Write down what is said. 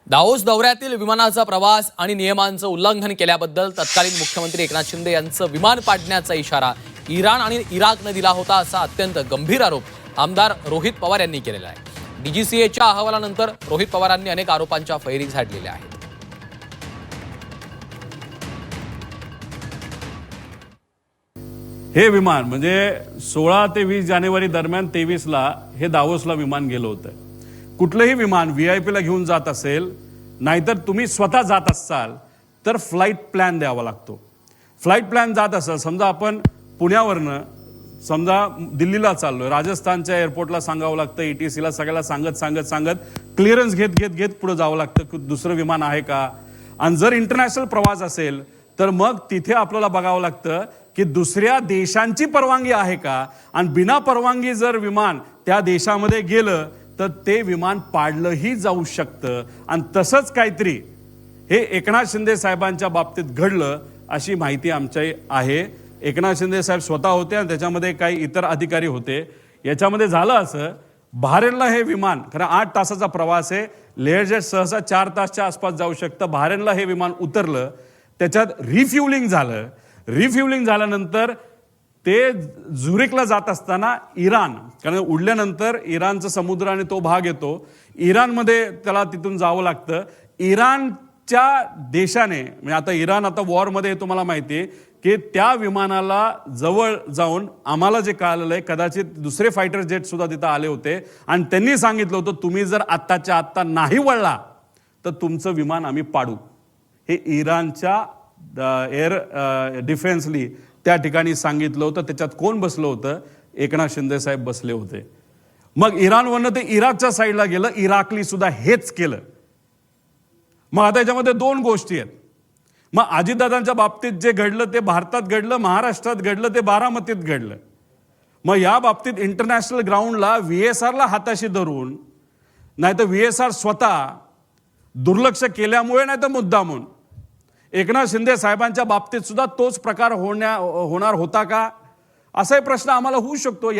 Davos दौऱ्यातील विमानाचा प्रवास आणि नियमांचं उल्लंघन केल्याबद्दल तत्कालीन मुख्यमंत्री एकनाथ शिंदे यांचं विमान पाडण्याचा इशारा इराण आणि इराकने दिला होता, असा अत्यंत गंभीर आरोप आमदार रोहित पवार यांनी केलेला आहे. डीजीसीएच्या अहवालानंतर रोहित पवारांनी अनेक आरोपांच्या फैरी झाडलेल्या आहेत. हे विमान म्हणजे 16 ते 20 जानेवारी दरम्यान 23ला हे दावोसला विमान गेलं होतं. कुठलंही विमान व्हीआयपीला घेऊन जात असेल, नाहीतर तुम्ही स्वतः जात असाल तर फ्लाईट प्लॅन द्यावा लागतो. फ्लाईट प्लॅन जात असेल, समजा आपण पुण्यावरनं समजा दिल्लीला चाललोय, राजस्थानच्या एअरपोर्टला सांगावं लागतं, ETCला सगळ्याला सांगत क्लिअरन्स घेत पुढे जावं लागतं की दुसरं विमान आहे का. आणि जर इंटरनॅशनल प्रवास असेल तर मग तिथे आपल्याला बघावं लागतं की दुसऱ्या देशांची परवानगी आहे का. आणि बिना परवानगी जर विमान त्या देशामध्ये गेलं तर ते विमान पाडलंही जाऊ शकतं. आणि तसंच काहीतरी हे एकनाथ शिंदे साहेबांच्या बाबतीत घडलं अशी माहिती आमच्या आहे. एकनाथ शिंदे साहेब स्वतः होते आणि त्याच्यामध्ये काही इतर अधिकारी होते. याच्यामध्ये झालं असं, बहारेनला हे विमान खरं 8 तासाचा प्रवास आहे, लेअरजेट सहसा 4 तासच्या आसपास जाऊ शकतं. बहारेनला हे विमान उतरलं, त्याच्यात रिफ्युलिंग झालं. रिफ्युलिंग झाल्यानंतर ते झुरिकला जात असताना इराण, कारण उडल्यानंतर इराणचा समुद्र आणि तो भाग येतो, इराणमध्ये त्याला तिथून जावं लागतं. इराणच्या देशाने म्हणजे आता इराण आता वॉरमध्ये, तुम्हाला माहिती आहे की त्या विमानाला जवळ जाऊन आम्हाला जे कळालेलं आहे, कदाचित दुसरे फायटर जेट सुद्धा तिथं आले होते आणि त्यांनी सांगितलं होतं तुम्ही जर आत्ताच्या आत्ता नाही वळला तर तुमचं विमान आम्ही पाडू. हे इराणच्या एअर डिफेन्सली त्या ठिकाणी सांगितलं होतं. त्याच्यात कोण बसलं होतं? एकनाथ शिंदे साहेब बसले होते. मग इराणवरनं ते इराकच्या साईडला गेलं, इराकली सुद्धा हेच केलं. मग आता याच्यामध्ये 2 गोष्टी आहेत. मग अजितदादांच्या बाबतीत जे घडलं ते भारतात घडलं, महाराष्ट्रात घडलं, ते बारामतीत घडलं. मग या बाबतीत इंटरनॅशनल ग्राउंडला VSRला हाताशी धरून, नाही तर VSR स्वतः दुर्लक्ष केल्यामुळे, नाही तर मुद्दामून एकनाथ शिंदे साहेबांच्या बाबतीत सुद्धा तोच प्रकार होणार होता का, असाही प्रश्न आम्हाला होऊ शकतो.